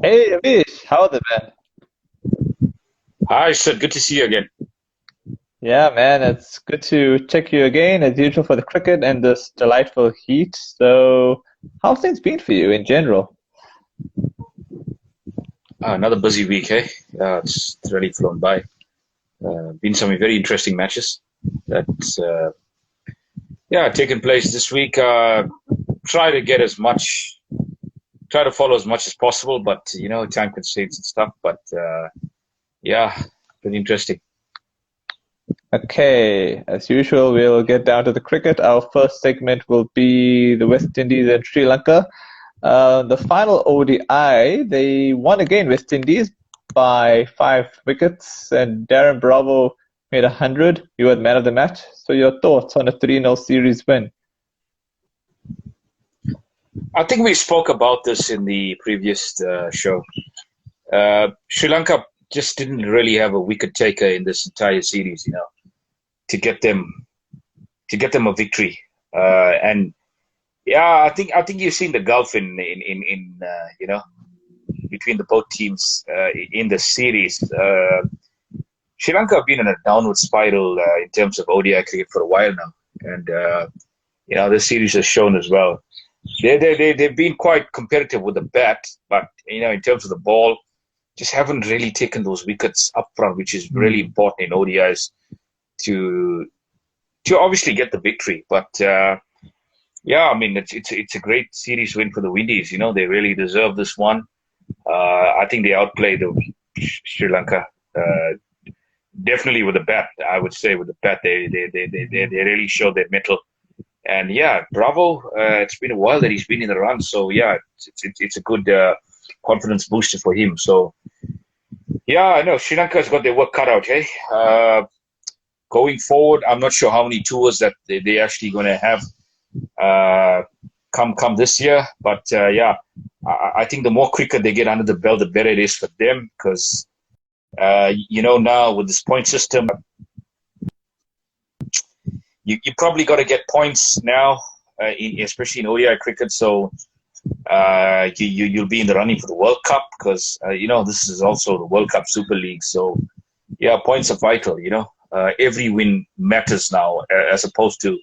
Hey, Avish, how the man? Hi, Sid. Good to see you again. Yeah, man, it's good to check you again as usual for the cricket and this delightful heat. So, how's things been for you in general? Another busy week, eh? It's really flown by. Been some very interesting matches that, taken place this week. Try to get as much, try to follow as much as possible, but time constraints and stuff. But yeah, pretty interesting. Okay, as usual, we'll get down to the cricket. Our first segment will be the West Indies and Sri Lanka. The final ODI, they won again, West Indies, by 5 wickets, and Darren Bravo made 100. You were the man of the match. So, your thoughts on a 3-0 series win? I think we spoke about this in the previous show. Sri Lanka just didn't really have a wicket taker in this entire series, to get them to get them a victory. And yeah, I think you've seen the gulf in between the both teams in the series. Sri Lanka have been in a downward spiral in terms of ODI cricket for a while now, and this series has shown as well. They've been quite competitive with the bat, but in terms of the ball, just haven't really taken those wickets up front, which is really Hmm. important in ODIs to obviously get the victory. But yeah, I mean it's a great series win for the Windies. They really deserve this one. I think they outplayed the Sri Lanka. Definitely with the bat, I would say with the bat, they really showed their mettle. And yeah, Bravo. It's been a while that he's been in the run, so yeah, it's a good confidence booster for him. So yeah, I know Sri Lanka's got their work cut out. Hey, going forward, I'm not sure how many tours that they actually going to have uh, come this year. But yeah, I think the more cricket they get under the belt, the better it is for them because now with this point system, you probably got to get points now, especially in ODI cricket. So you'll be in the running for the World Cup because this is also the World Cup Super League. So yeah, points are vital. Every win matters now, as opposed to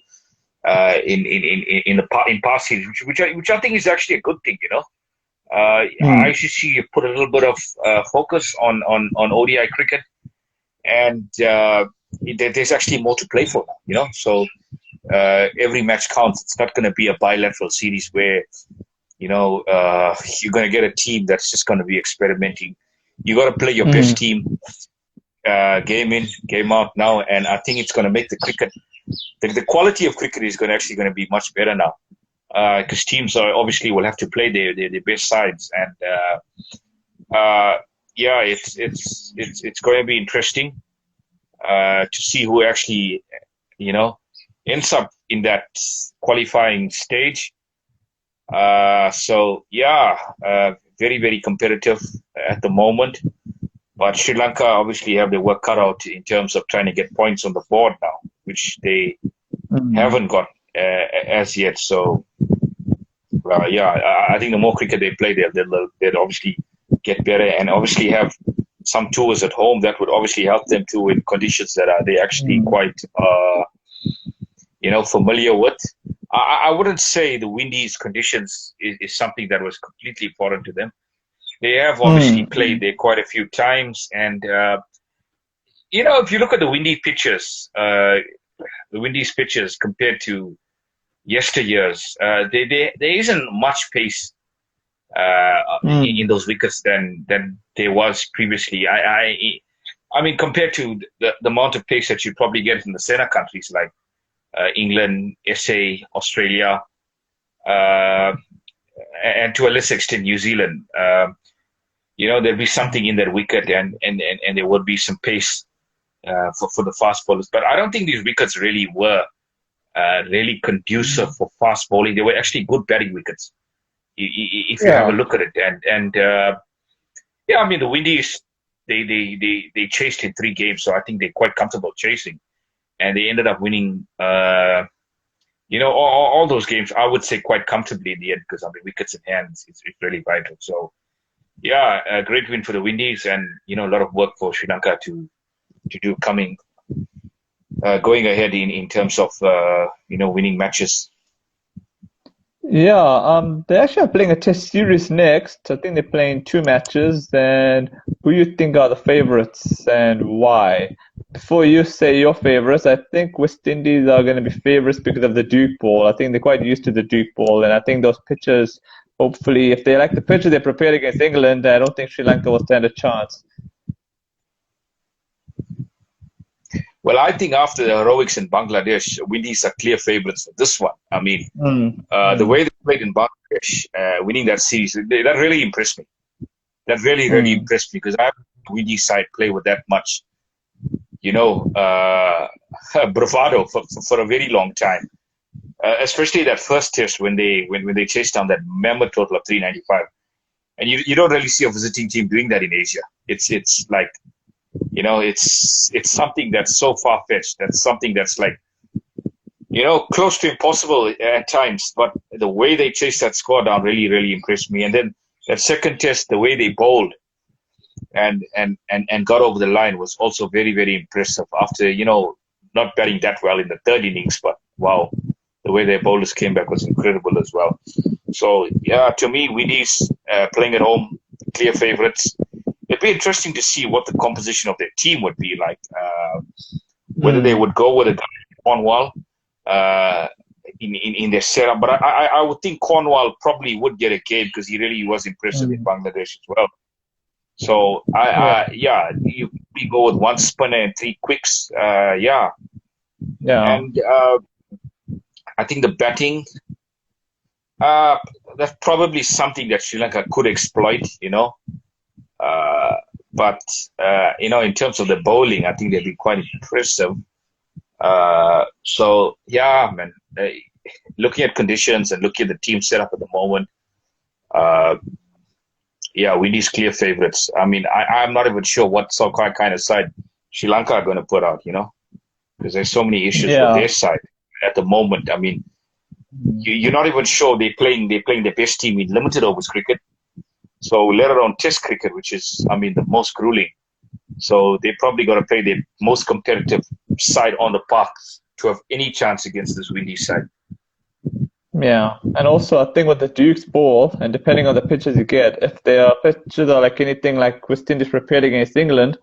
in past series, which I think is actually a good thing. I Hmm. should see you put a little bit of focus on ODI cricket, and there's actually more to play for now. So every match counts. It's not going to be a bilateral series where you're going to get a team that's just going to be experimenting. You got to play your best Hmm. team game in, game out now, and I think it's going to make the cricket. The quality of cricket is going to be much better now because teams are obviously will have to play their best sides, and yeah, it's going to be interesting to see who actually you know ends up in that qualifying stage. So yeah, very competitive at the moment. But Sri Lanka obviously have their work cut out in terms of trying to get points on the board now, which they Hmm. haven't got as yet. So yeah, I think the more cricket they play, they'll obviously get better and obviously have some tours at home that would obviously help them too in conditions that are they actually Hmm. quite familiar with. I wouldn't say the Windies conditions is something that was completely foreign to them. They have obviously Hmm. played there quite a few times, and if you look at the windy pitches, the Windies pitches compared to yesteryears, there isn't much pace in Hmm. those wickets than there was previously. I mean, compared to the amount of pace that you probably get in the center countries like England, SA, Australia, uh, and to a lesser extent New Zealand. There'll be something in that wicket, and there would be some pace for the fast bowlers. But I don't think these wickets really were really conducive for fast bowling. They were actually good batting wickets if you have a Yeah. look at it. And yeah, I mean the Windies they chased in 3 games, so I think they're quite comfortable chasing, and they ended up winning. All those games, I would say quite comfortably in the end because I mean wickets in hand, it's really vital. So Yeah, a great win for the Windies, and a lot of work for Sri Lanka to do coming going ahead in terms of winning matches. Yeah, they actually are playing a test series next. I think they're playing two matches. And who you think are the favorites and why? Before you say your favorites, I think West Indies are going to be favorites because of the Duke ball. I think they're quite used to the Duke ball, and I think those pitchers, hopefully, if they like the pitcher they prepared against England, I don't think Sri Lanka will stand a chance. Well, I think after the heroics in Bangladesh, Windies are clear favorites for this one. I mean, Mm, the mm, way they played in Bangladesh, winning that series, that really impressed me. That really, really mm, impressed me because I haven't seen the Windies side play with that much, you know, uh, bravado for a very long time. Especially that first test when they chased down that mammoth total of 395, and you don't really see a visiting team doing that in Asia. It's like it's something that's so far fetched. That's something that's like close to impossible at times. But the way they chased that score down really really impressed me. And then that second test, the way they bowled and got over the line was also very very impressive. After not batting that well in the third innings, but wow, the way their bowlers came back was incredible as well. So yeah, to me, Windies playing at home, clear favourites. It'd be interesting to see what the composition of their team would be like. Whether they mm, would go with a guy like Cornwall uh, in their setup, but I would think Cornwall probably would get a game because he really was impressive in mm. Bangladesh as well. So Yeah, yeah, we go with one spinner and three quicks. Yeah, yeah. and I think the batting. Uh, that's probably something that Sri Lanka could exploit, Uh, but in terms of the bowling, I think they'll be quite impressive. So yeah, man. Looking at conditions and looking at the team setup at the moment, uh, yeah, we need clear favorites. I mean, I'm not even sure what kind of side Sri Lanka are going to put out, because there's so many issues with Yeah. their side at the moment. I mean, you're not even sure they're playing the best team in limited overs cricket. So let alone Test cricket, which is, I mean, the most grueling. So they probably got to play the most competitive side on the park to have any chance against this windy side. Yeah, and also I think with the Duke's ball, and depending on the pitches you get, if their pitches are like anything like West Indies prepared against England,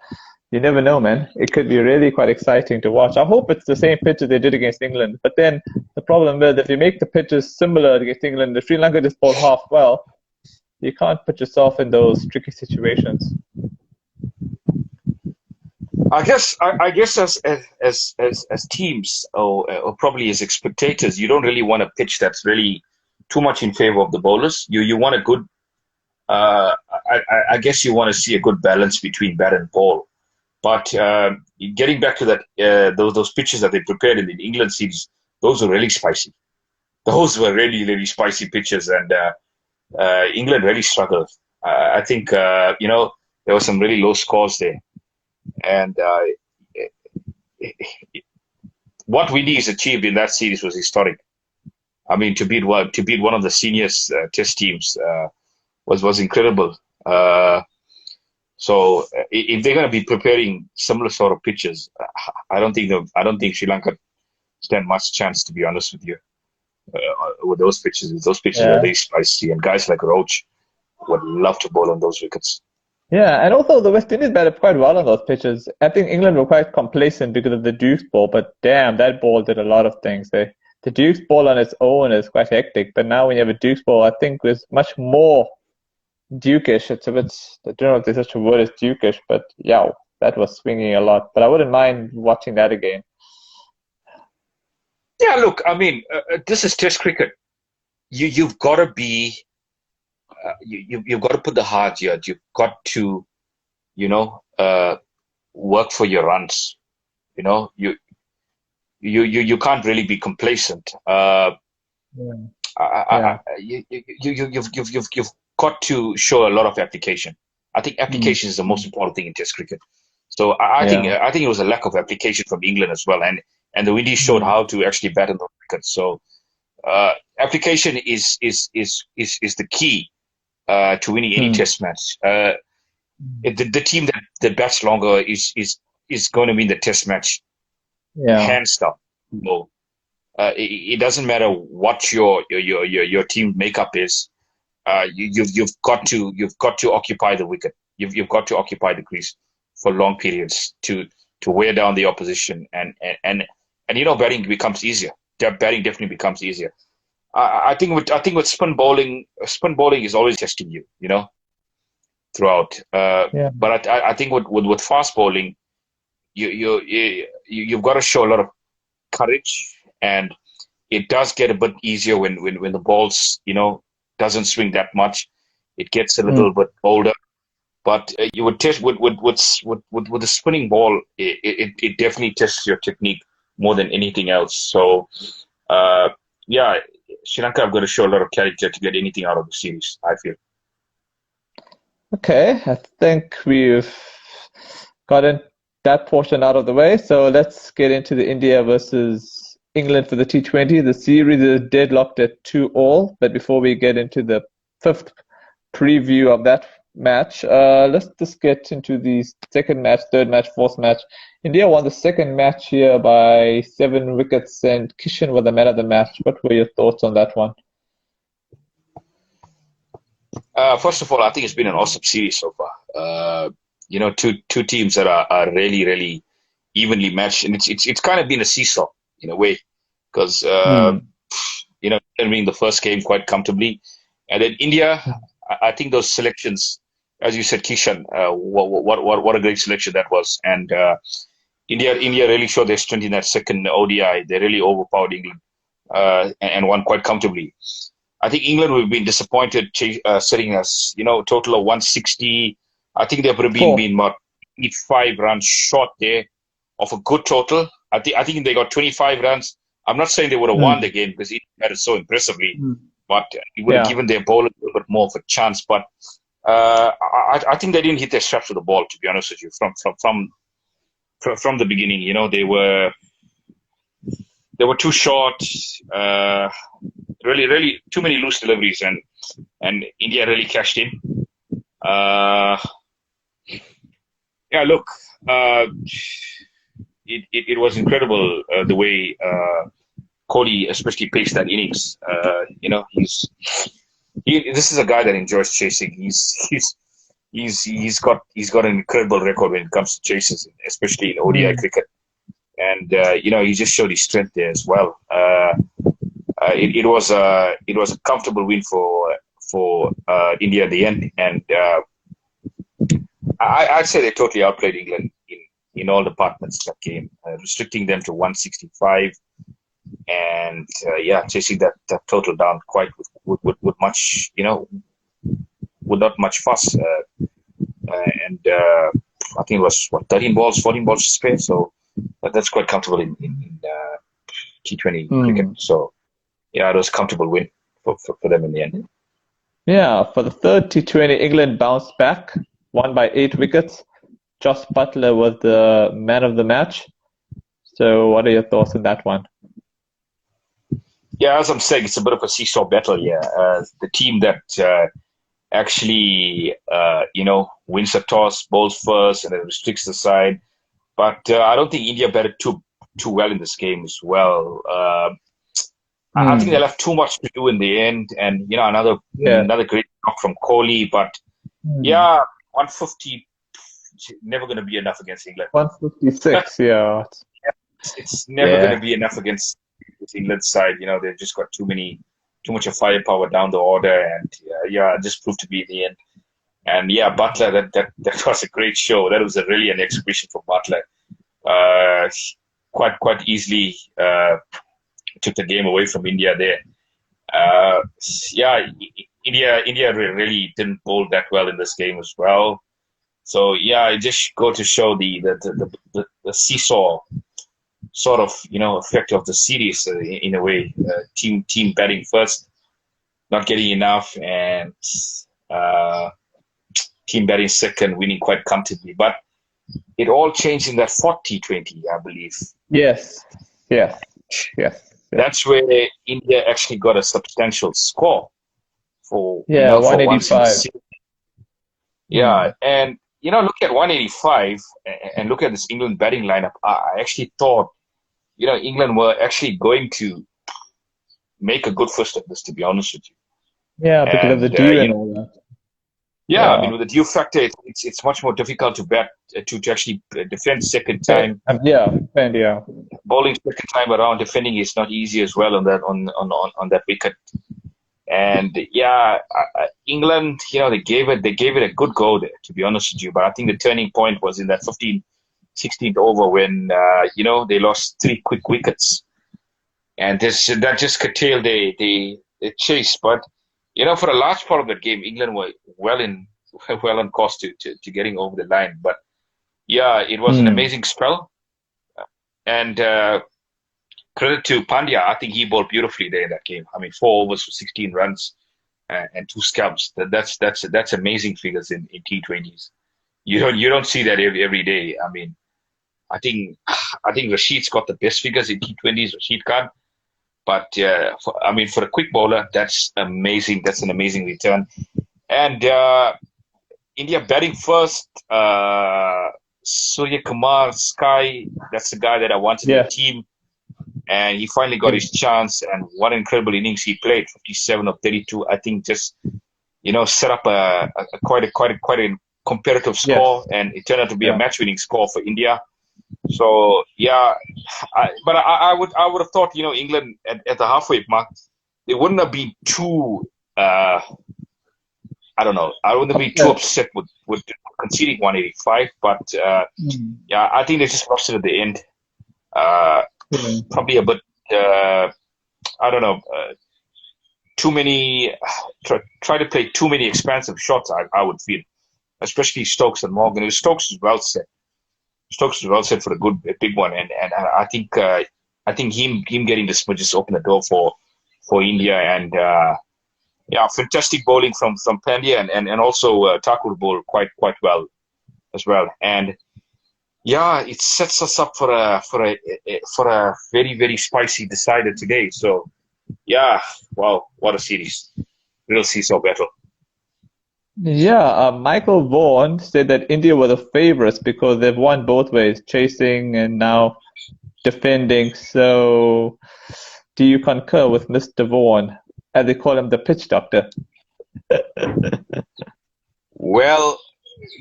you never know, man. It could be really quite exciting to watch. I hope it's the same pitches they did against England. But then the problem is if you make the pitches similar against England, the Sri Lanka just bowl half well, you can't put yourself in those tricky situations. I guess as teams or probably as spectators, you don't really want a pitch that's really too much in favor of the bowlers. You want a good. I guess you want to see a good balance between bat and ball. But getting back to that, those pitches that they prepared in the England series, those were really spicy. Those were really, really spicy pitches, and England really struggled. I think there were some really low scores there, and what Windies achieved in that series was historic. I mean, to beat one of the seniors Test teams was incredible. So if they're going to be preparing similar sort of pitches, I don't think Sri Lanka stand much chance, to be honest with you, with those pitches. Those pitches are Yeah. very spicy, and guys like Roach would love to bowl on those wickets. Yeah, and also the West Indies batted quite well on those pitches. I think England were quite complacent because of the Duke's ball, but damn, that ball did a lot of things. The Duke's ball on its own is quite hectic, but now when you have a Duke's ball, I think it's much more Dukish. It's a bit, I don't know if there's such a word as Dukish, but yeah, that was swinging a lot. But I wouldn't mind watching that again. Yeah, look, I mean, this is Test cricket. You've got to be you've got to put the hard yards. You've got to you know work for your runs. You know you can't really be complacent. Yeah. I, Yeah. you've got to show a lot of application. I think Mm. application is the most important thing in Test cricket. So I think Yeah. I think it was a lack of application from England as well, and the Windies showed Mm. how to actually bat in the cricket. So application is the key to winning any test match. The team that bats longer is going to win the test match, hands down. No, it doesn't matter what your team makeup is. You've got to occupy the wicket. You've got to occupy the crease for long periods to wear down the opposition, and batting becomes easier. Batting definitely becomes easier. I think with spin bowling is always testing you, throughout. But I think with fast bowling, you've got to show a lot of courage, and it does get a bit easier when the balls doesn't swing that much. It gets a little bit older. But you would test with the spinning ball. It definitely tests your technique more than anything else. So Sri Lanka have got to show a lot of character to get anything out of the series, I feel. Okay, I think we've gotten that portion out of the way. So let's get into the India versus England for the T20. The series is deadlocked at 2-2. But before we get into the fifth preview of that match, let's just get into the second match, third match, fourth match. India won the second match here by 7 wickets, and Kishan was the man of the match. What were your thoughts on that one? First of all, I think it's been an awesome series so far. Two teams that are really, really evenly matched, and it's kind of been a seesaw in a way, because winning the first game quite comfortably, and then India, I think those selections, as you said, Kishan, what a great selection that was, and India really showed their strength in that second ODI. They really overpowered England and won quite comfortably. I think England would have been disappointed setting us, total of 160. I think they would have been about 85 runs short there of a good total. I think they got 25 runs. I'm not saying they would have won the game because India had it so impressively, but it would have given their bowlers a little bit more of a chance. But I think they didn't hit their straps with the ball, to be honest with you, from the beginning. They were too short. Really too many loose deliveries, and India really cashed in. Look, it was incredible the way Kohli especially paced that innings. This is a guy that enjoys chasing. He's got an incredible record when it comes to chases, especially in ODI cricket, and he just showed his strength there as well. It was a comfortable win for India at the end, and I'd say they totally outplayed England in all departments that game, restricting them to 165, and chasing that total down quite with much, with not much fuss, and I think it was 13 balls, 14 balls to spare, so that's quite comfortable in T20 cricket. So it was a comfortable win for them in the end. Yeah, for the third T20, England bounced back, won by 8 wickets. Josh Butler was the man of the match. So what are your thoughts on that one? Yeah, as I'm saying, it's a bit of a seesaw battle here. The team that actually, wins a toss, bowls first, and then restricts the side. But I don't think India batted too well in this game as well. I think they left too much to do in the end, and another great knock from Kohli. But 150 never going to be enough against England. 156, it's never going to be enough against England's side. They've just got too much of firepower down the order, and it just proved to be the end. And Butler, that was a great show. That was really an exhibition for Butler. Quite easily took the game away from India there. India really didn't bowl that well in this game as well. So it just go to show the seesaw sort of effect of the series in a way. Team batting first, not getting enough, and team batting second, winning quite comfortably. But it all changed in that fourth T20, I believe. Yes. That's where India actually got a substantial score Yeah, for once in a 185. season. Yeah, Hmm. and look at 185 and look at this England batting lineup. I actually thought England were actually going to make a good first at this, to be honest with you. Yeah, because of the And dew and all that. yeah, I Yeah. mean, with the dew factor, it's much more difficult to bat to actually defend second Eh, time. yeah, and yeah. Bowling second time around, defending is not easy as well on that wicket. And yeah, England, they gave it a good go there, to be honest with you. But I think the turning point was in that 15th, 16th over when they lost three quick wickets, and that just curtailed the chase. But for a large part of that game, England were well on course to getting over the line. But yeah, it was an Hmm. amazing spell, and credit to Pandya. I think he bowled beautifully there in that game. I mean, 4 overs for 16 runs and two scalps. That's amazing figures in T20s. You don't see that every day. I mean, I think Rashid's got the best figures in T20s. Rashid Khan. But for a quick bowler, that's amazing. That's an amazing return. And India batting first. Surya Kumar Sky. That's the guy that I wanted in the Yeah. team, and he finally got Yeah. his chance. And what incredible innings he played! 57 of 32. I think just set up a quite a competitive score, Yes. and it turned out to be a Yeah. match-winning score for India. So yeah, but I would have thought England at the halfway mark they wouldn't have been too uh, I don't know, I wouldn't have been too Upset. upset with conceding 185, but Hmm. yeah, I think they just lost it at the end. Uh, Yeah. Probably a bit I don't know, too many try to play too many expansive shots. I would feel, especially Stokes and Morgan. Stokes is well set. Stokes is well set for a big one, and I think him getting the smudges open the door for India, and yeah, fantastic bowling from Pandya, and also Thakur bowled quite well as well, and yeah, it sets us up for a very very spicy decider today. So yeah, wow, what a series! Real seesaw battle. Yeah, Michael Vaughan said that India were the favorites because they've won both ways, chasing and now defending. So, do you concur with Mr. Vaughan, as they call him, the pitch doctor? Well,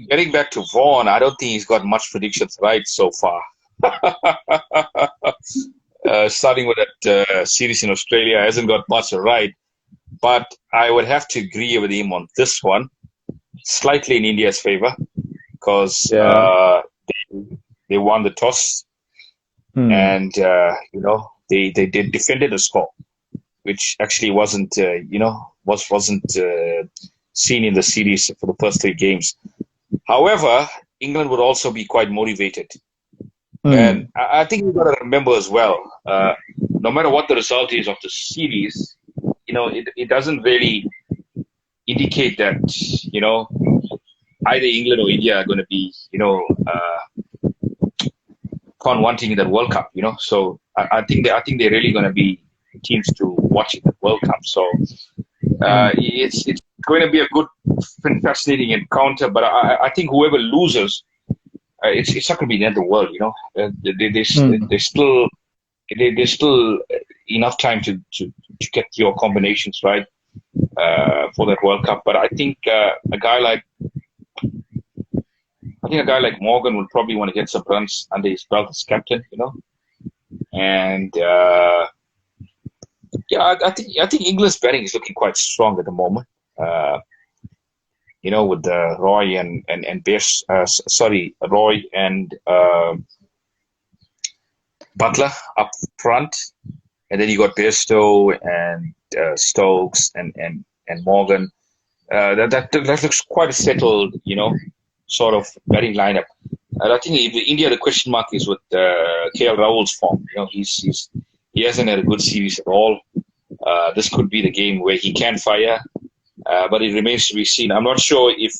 getting back to Vaughan, I don't think he's got much predictions right so far. Starting with that series in Australia, hasn't got much right. But I would have to agree with him on this one, slightly in India's favor, because Yeah. they won the toss Hmm. and they defended the score, which actually wasn't seen in the series for the first three games. However, England would also be quite motivated. And Hmm. I think we've got to remember as well, no matter what the result is of the series, it doesn't really indicate that, either England or India are going to be, found wanting in that World Cup, So I think they're really going to be teams to watch in the World Cup. So Hmm. it's going to be a good, fascinating encounter. But I think whoever loses, it's not going to be the end of the world, Hmm. there's still enough time to get your combinations right for that World Cup. But I think a guy like Morgan will probably want to get some runs under his belt as captain, and yeah, I think England's batting is looking quite strong at the moment. Uh, with Roy and Bears, Roy and Butler up front, and then you got Bairstow and Stokes and Morgan. That looks quite a settled, sort of batting lineup. And I think if India, the question mark is with KL Rahul's form. He hasn't had a good series at all. This could be the game where he can fire, but it remains to be seen. I'm not sure if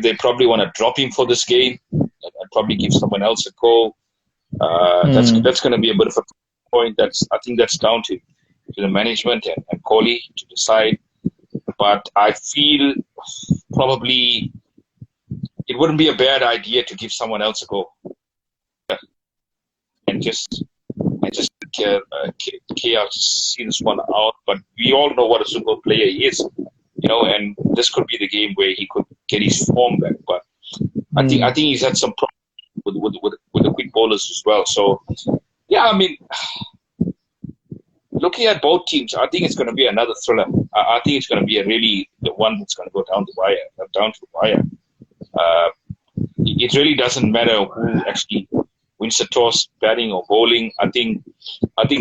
they probably want to drop him for this game and probably give someone else a go. That's Hmm. going to be a bit of a point. I think that's down to the management and Kohli to decide. but I feel probably it wouldn't be a bad idea to give someone else a go and just KL see this one out. But we all know what a super player he is, and this could be the game where he could get his form back. But I think he's had some problems with the quick bowlers as well. So yeah, I mean, looking at both teams, I think it's going to be another thriller. I think it's going to be the one that's going to go down to the wire. It really doesn't matter who actually wins the toss, batting or bowling. I think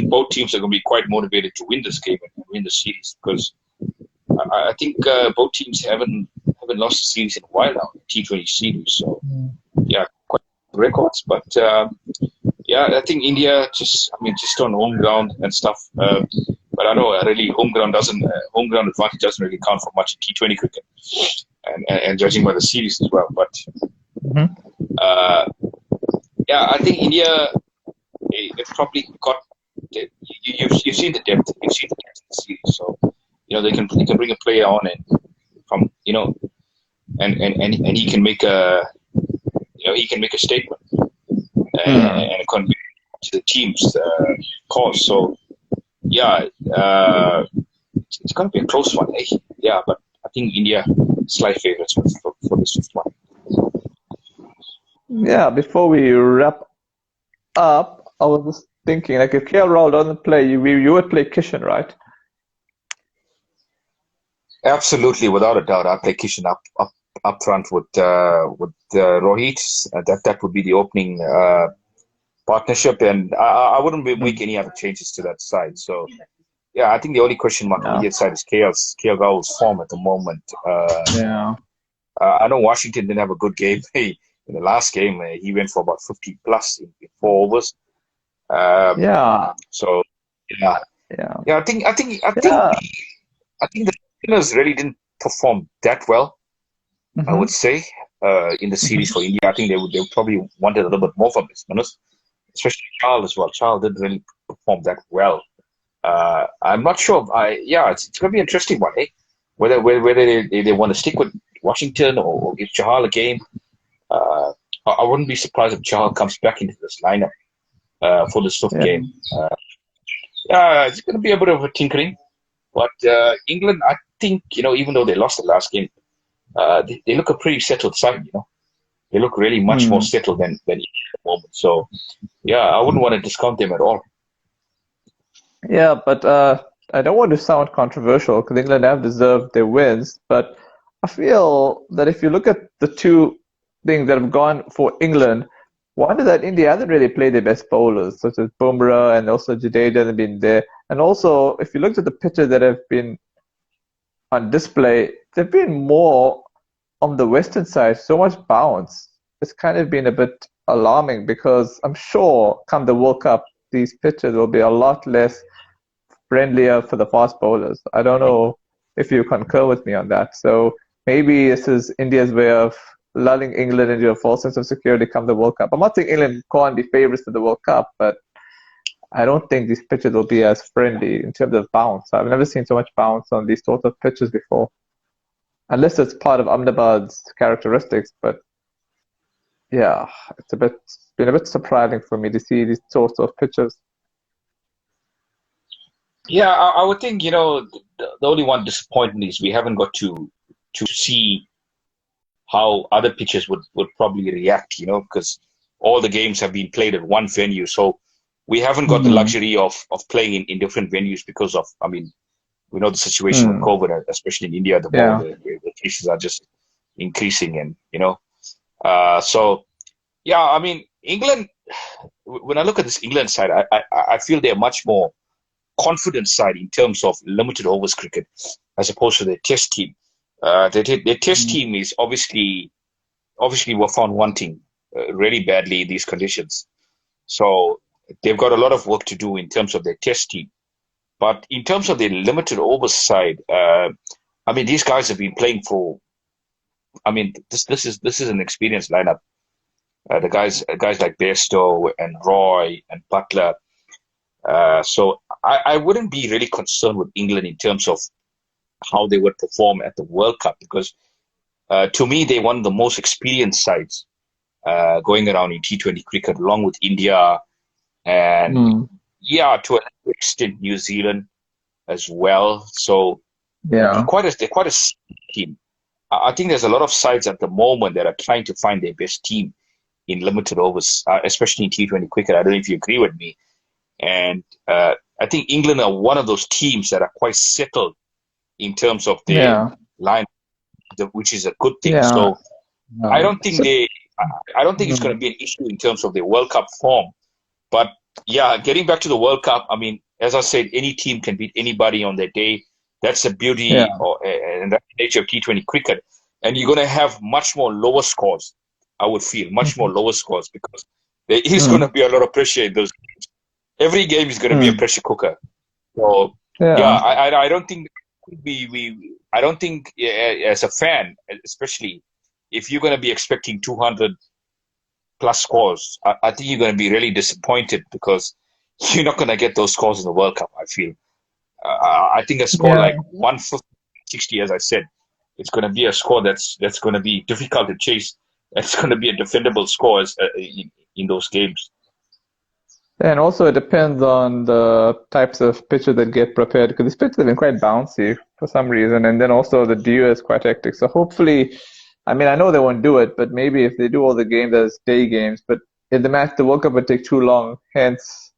both teams are going to be quite motivated to win this game and win the series, because I think both teams haven't lost a series in a while now, T20 series. So yeah, quite records. But yeah, I think India just on home ground and stuff. But I know really home ground advantage doesn't really count for much in T20 cricket, and judging by the series as well. But yeah, I think India, they've probably got. You've seen the depth. You've seen the depth in the series, so they can bring a player on and he can make a statement and contribute to the team's cause. So yeah, it's going to be a close one, eh? Yeah, but I think India slight favorites for this fifth one. Yeah, before we wrap up, I was just thinking, like, if KL Rahul doesn't play, you would play Kishan, right? Absolutely, without a doubt, I'd play Kishan up front with Rohit. That would be the opening partnership, and I wouldn't make any other changes to that side. So yeah, I think the only question mark on the Indian side is KL Rahul's form at the moment. I know Washington didn't have a good game. In the last game, he went for about 50 plus in 4 overs. So yeah. I think the spinners really didn't perform that well. I would say in the series for India. I think they probably wanted a little bit more from the spinners, especially Chahal as well. Chahal didn't really perform that well. I'm not sure. It's going to be an interesting one, eh? Whether they want to stick with Washington or give Chahal a game. I wouldn't be surprised if Chahal comes back into this lineup for this fifth game. It's going to be a bit of a tinkering. But England, I think, even though they lost the last game, they look a pretty settled side, They look really much more settled than England at the moment. So, yeah, I wouldn't want to discount them at all. Yeah, but I don't want to sound controversial because England have deserved their wins. But I feel that if you look at the two things that have gone for England, one is that India hasn't really played their best bowlers, such as Bumrah and also Jadeja hasn't been there. And also, if you looked at the pitches that have been on display, they've been more on the western side, so much bounce. It's kind of been a bit alarming because I'm sure come the World Cup, these pitches will be a lot less friendlier for the fast bowlers. I don't know if you concur with me on that. So maybe this is India's way of lulling England into a false sense of security come the World Cup. I'm not saying England can't be favourites to the World Cup, but I don't think these pitches will be as friendly in terms of bounce. I've never seen so much bounce on these sorts of pitches before, unless it's part of Ahmedabad's characteristics. But yeah, it's been a bit surprising for me to see these sorts of pitches. Yeah, I would think the only one disappointment is we haven't got to see how other pitchers would probably react, because all the games have been played at one venue. So we haven't got the luxury of playing in different venues because of, we know the situation with COVID, especially in India, the cases are just increasing and, so, yeah, England, when I look at this England side, I feel they're much more confident side in terms of limited overs cricket as opposed to their test team. Their test team is obviously were found wanting really badly in these conditions. So they've got a lot of work to do in terms of their test team. But in terms of their limited overs side, these guys have been playing for. This is an experienced lineup. The guys like Bairstow and Roy and Butler. So I wouldn't be really concerned with England in terms of how they would perform at the World Cup, because to me, they're one of the most experienced sides going around in T20 cricket, along with India and, Mm. yeah, to an extent, New Zealand as well. So Yeah. they're quite a team. I think there's a lot of sides at the moment that are trying to find their best team in limited overs, especially in T20 cricket. I don't know if you agree with me. And I think England are one of those teams that are quite settled in terms of their Yeah. line, which is a good thing. Yeah. So I don't think So, I don't think it's going to mm, be an issue in terms of their World Cup form. But yeah, getting back to the World Cup, I mean, as I said, any team can beat anybody on their day. That's the beauty yeah. and that's the nature of T20 cricket. And you're going to have much more lower scores, I would feel, much more Mhm. lower scores, because there is going to Mm, be a lot of pressure in those games. Every game is going to be a mm, pressure cooker. So yeah, yeah. I don't think we I don't think as a fan, especially if you're going to be expecting 200 plus scores, I think you're going to be really disappointed, because you're not going to get those scores in the World Cup. I feel. I think a score Yeah. like 150, 60, as I said, it's going to be a score that's going to be difficult to chase. It's going to be a defendable score in those games. And also, it depends on the types of pitches that get prepared because these pitches have been quite bouncy for some reason. And then also, the dew is quite hectic. So, hopefully, I mean, I know they won't do it, but maybe if they do all the games as day games, but in the World Cup would take too long. Hence,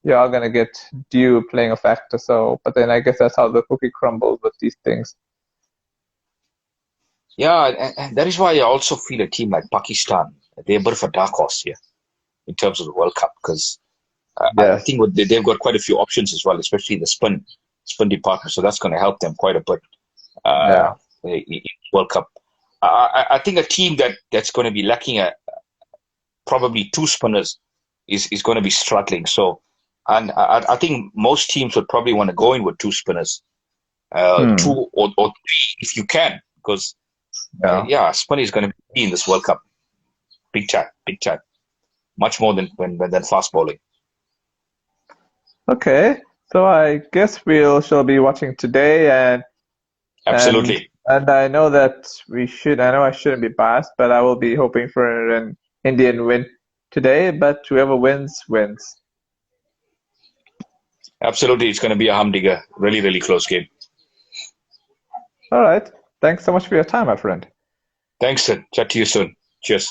you are going to get dew playing a factor. So, but then I guess that's how the cookie crumbles with these things. Yeah, and that is why I also feel a team like Pakistan, they're a bit of a dark horse here in terms of the World Cup, because I Yes. think they've got quite a few options as well, especially in the spin department. So that's going to help them quite a bit Yeah. in World Cup. I think a team that's going to be lacking probably two spinners is going to be struggling. So, and I think most teams would probably want to go in with two spinners, Hmm. two or three if you can, because Yeah. yeah, spinner is going to be in this World Cup big time, much more than fast bowling. Okay. So I guess we'll shall be watching today and Absolutely, I know that I know I shouldn't be biased, but I will be hoping for an Indian win today, but whoever wins wins. absolutely, it's going to be a humdinger, really close game. All right. Thanks so much for your time, my friend. Thanks, Sid. Chat to you soon. Cheers.